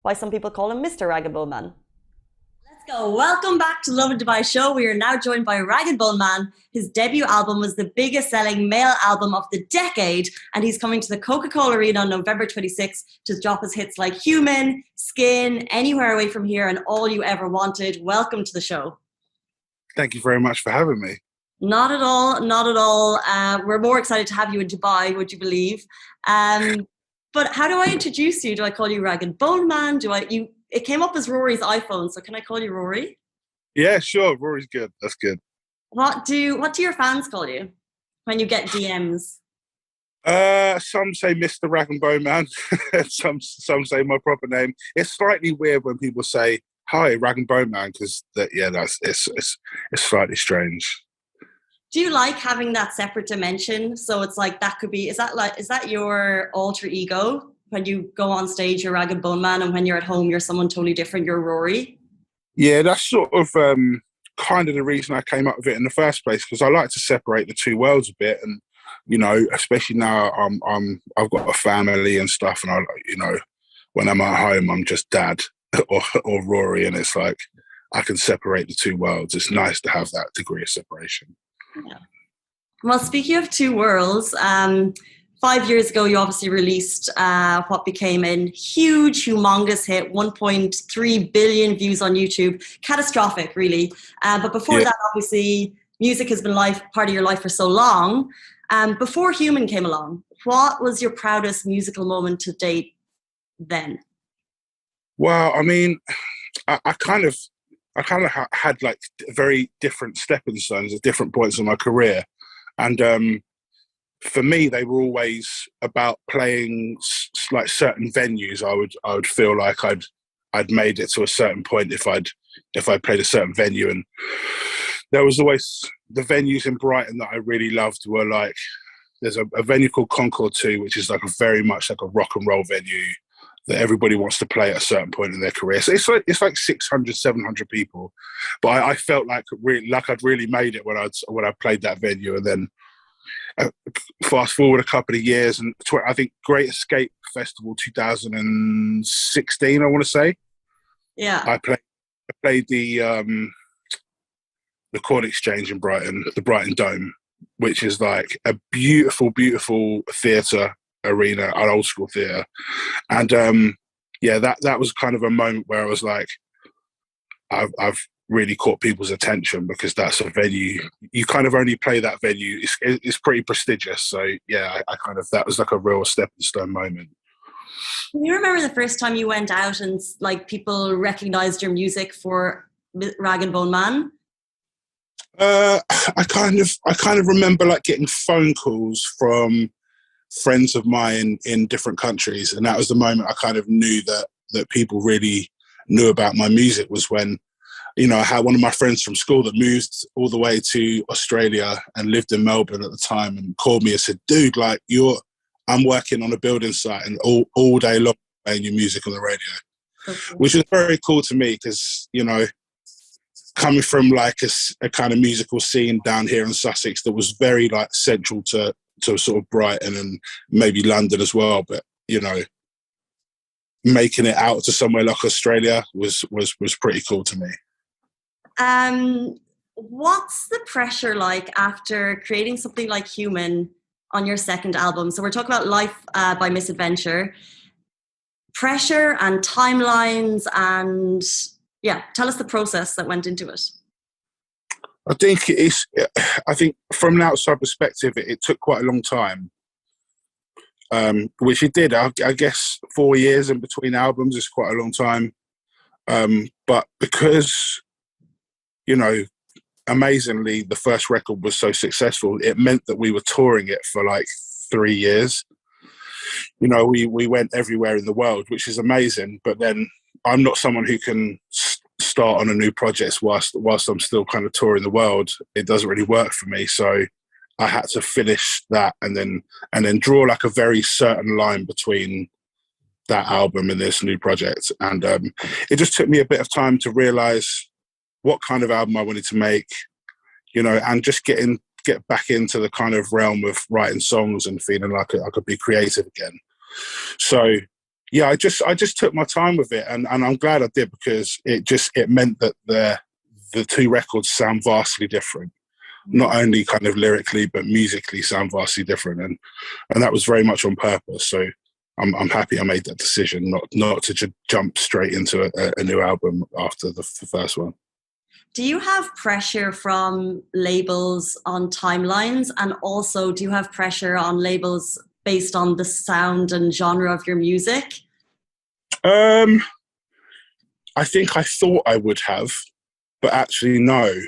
why some people call him Mr. Rag and Bone Man. Let's go. Welcome back to Lovin Dubai show. We are now joined by Rag and Bone Man. His debut album was the biggest selling male album of the decade, and he's coming to the Coca-Cola Arena on November 26th to drop his hits like Human, Skin, Anywhere Away From Here, and All You Ever Wanted. Welcome to the show. Thank you very much for having me. Not at all, not at all. We're more excited to have you in Dubai, would you believe? But how do I introduce you? Do I call you Rag and Bone Man? It came up as Rory's iPhone, so can I call you Rory? Yeah, sure. Rory's good. That's good. What do your fans call you when you get DMs? Some say Mr. Rag and Bone Man. some say my proper name. It's slightly weird when people say hi, Rag and Bone Man, because it's slightly strange. Do you like having that separate dimension? So it's like that could be. Is that your alter ego? When you go on stage, you're Rag and Bone Man, and when you're at home, you're someone totally different. You're Rory. Yeah, that's sort of kind of the reason I came up with it in the first place, because I like to separate the two worlds a bit, and especially now I've got a family and stuff, and when I'm at home, I'm just Dad or Rory, and it's like I can separate the two worlds. It's nice to have that degree of separation. Yeah. Well, speaking of two worlds, 5 years ago, you obviously released what became a huge, humongous hit, 1.3 billion views on YouTube. Catastrophic, really. But before that, obviously, music has been part of your life for so long. Before Human came along, what was your proudest musical moment to date then? Well, I mean, I kind of had like very different stepping stones at different points in my career. And for me, they were always about playing like certain venues. I would feel like I'd made it to a certain point if I played a certain venue. And there was always the venues in Brighton that I really loved were like, there's a venue called Concord 2, which is like very much like a rock and roll venue that everybody wants to play at a certain point in their career. So it's like 600, 700 people. But I felt like I'd really made it when I played that venue. And then fast forward a couple of years, and I think Great Escape Festival 2016, I want to say. Yeah. I played the Chord Exchange in Brighton, the Brighton Dome, which is like a beautiful, beautiful theatre arena, an old school theatre. And that was kind of a moment where I was like, I've really caught people's attention, because that's a venue you kind of only play that venue. It's pretty prestigious. So yeah, I kind of, that was like a real stepping stone moment. Can you remember the first time you went out and like people recognized your music for Rag and Bone Man? I kind of remember like getting phone calls from friends of mine in different countries, and that was the moment I kind of knew that people really knew about my music, was when I had one of my friends from school that moved all the way to Australia and lived in Melbourne at the time, and called me and said, dude, like I'm working on a building site and all day long playing your music on the radio. Okay. Which was very cool to me, because, coming from like a kind of musical scene down here in Sussex that was very like central to sort of Brighton and maybe London as well, but making it out to somewhere like Australia was pretty cool to me. What's the pressure like after creating something like Human on your second album? So we're talking about Life by Misadventure. Pressure and timelines, and tell us the process that went into it. I think from an outside perspective, it took quite a long time, which it did. I guess 4 years in between albums is quite a long time. But because, amazingly, the first record was so successful, it meant that we were touring it for like 3 years. We went everywhere in the world, which is amazing. But then I'm not someone who can start on a new project whilst I'm still kind of touring the world. It doesn't really work for me. So I had to finish that and then draw like a very certain line between that album and this new project. And it just took me a bit of time to realize what kind of album I wanted to make, and just get back into the kind of realm of writing songs and feeling like I could be creative again. So yeah, I just took my time with it, and I'm glad I did, because it meant that the two records sound vastly different. Not only kind of lyrically, but musically sound vastly different, and that was very much on purpose. So I'm happy I made that decision, not to jump straight into a new album after the first one. Do you have pressure from labels on timelines, and also do you have pressure on labels based on the sound and genre of your music? I think I thought I would have, but actually no.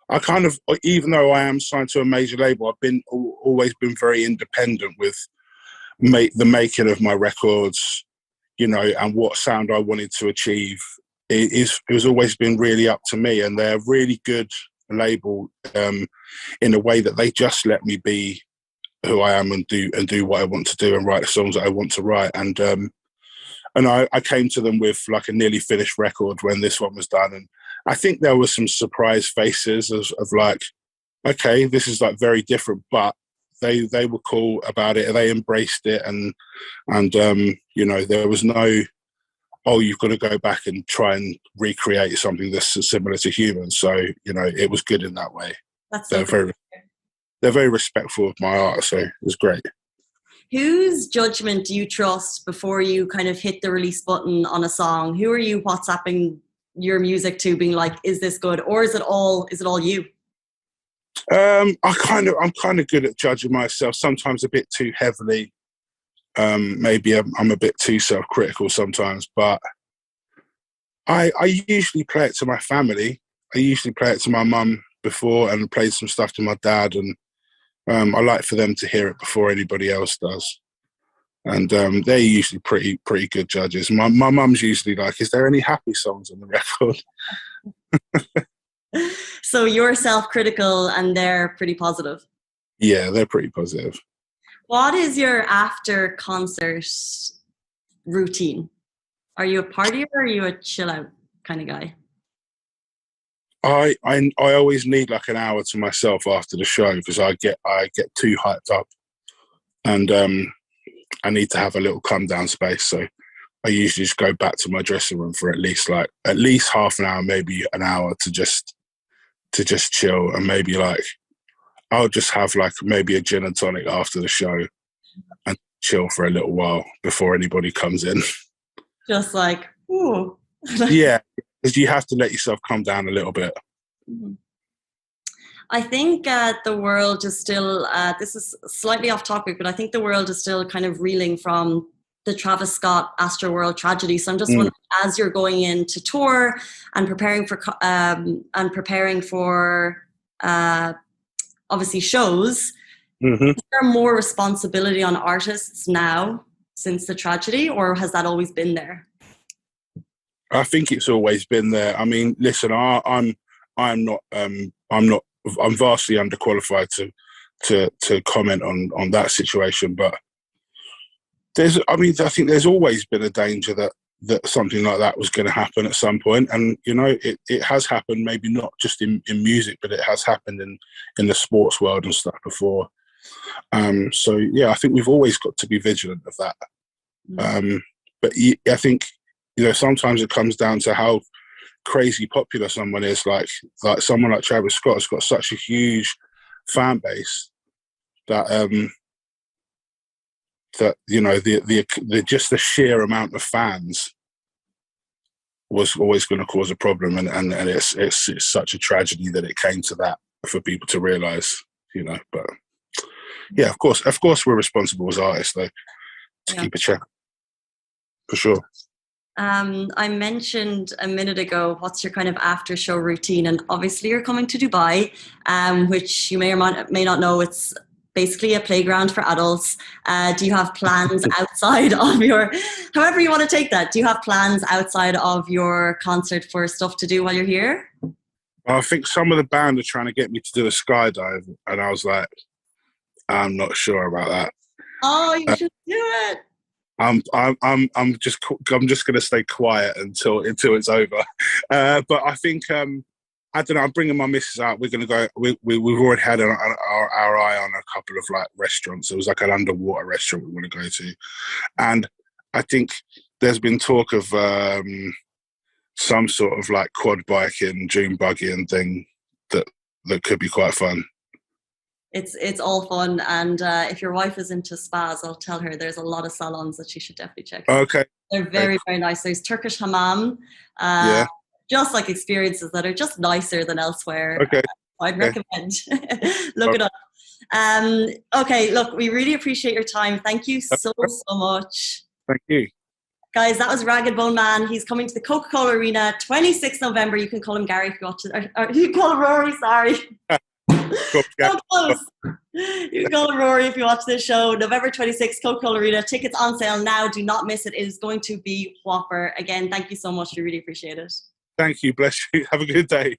I kind of, even though I am signed to a major label, I've always been very independent with the making of my records, you know, and what sound I wanted to achieve. It was always been really up to me, and they're a really good label in a way that they just let me be who I am and do what I want to do and write the songs that I want to write. And I came to them with like a nearly finished record when this one was done, and I think there were some surprise faces of like, okay, this is like very different, but they were cool about it. They embraced it, and you know, there was no, oh, you've got to go back and try and recreate something that's similar to Humans. So, you know, it was good in that way. That's so they're very respectful of my art, so it was great. Whose judgment do you trust before you kind of hit the release button on a song? Who are you WhatsApping your music to, being like, is this good, or is it all you? I'm kind of good at judging myself, sometimes a bit too heavily. Maybe I'm a bit too self-critical sometimes, but I usually play it to my family. I usually play it to my mum before, and played some stuff to my dad, and I like for them to hear it before anybody else does. And they're usually pretty good judges. My mum's usually like, is there any happy songs on the record? So you're self-critical and they're pretty positive. Yeah, they're pretty positive. What is your after concert routine? Are you a partier or are you a chill out kind of guy? I always need like an hour to myself after the show, because I get too hyped up, and I need to have a little come down space. So I usually just go back to my dressing room for at least half an hour, maybe an hour, to just chill, and maybe like I'll just have like maybe a gin and tonic after the show and chill for a little while before anybody comes in. Just like, ooh. Yeah, because you have to let yourself come down a little bit. I think the world is still, this is slightly off topic, but I think the world is still kind of reeling from the Travis Scott Astroworld tragedy. So I'm just wondering, as you're going into tour and preparing for obviously shows, is there more responsibility on artists now since the tragedy, or has that always been there? I think it's always been there. I mean, listen, I'm vastly underqualified to comment on that situation, but I think there's always been a danger that something like that was going to happen at some point, and you know, it has happened. Maybe not just in music, but it has happened in the sports world and stuff before. So yeah, I think we've always got to be vigilant of that. But I think, you know, sometimes it comes down to how crazy popular someone is. Like someone like Travis Scott has got such a huge fan base that that, you know, the just the sheer amount of fans was always going to cause a problem, and it's such a tragedy that it came to that for people to realise, you know. But yeah, of course we're responsible as artists, though, to keep a check, for sure. I mentioned a minute ago, what's your kind of after show routine? And obviously you're coming to Dubai, which you may or may not know, it's basically a playground for adults. Do you have plans outside of however you want to take that, do you have plans outside of your concert for stuff to do while you're here? I think some of the band are trying to get me to do a skydive, and I was like, I'm not sure about that. Oh, you should do it. I'm just going to stay quiet until it's over. But I think I don't know. I'm bringing my missus out. We're going to go. We've already had our eye on a couple of like restaurants. It was like an underwater restaurant we want to go to, and I think there's been talk of some sort of like quad biking, dune buggy thing that could be quite fun. It's all fun, and if your wife is into spas, I'll tell her there's a lot of salons that she should definitely check out. Okay. They're very, very nice. There's Turkish hammam, Yeah. just like experiences that are just nicer than elsewhere. Okay. I'd recommend. Look it up. Okay, look, we really appreciate your time. Thank you so much. Thank you. Guys, that was Ragged Bone Man. He's coming to the Coca-Cola Arena, 26th November. You can call him Gary if you want to, or you can call him Rory, sorry. So close. You can call him Rory if you watch this show. November 26th, Coca-Cola Arena. Tickets on sale now. Do not miss it. It is going to be whopper. Again, thank you so much. We really appreciate it. Thank you. Bless you. Have a good day.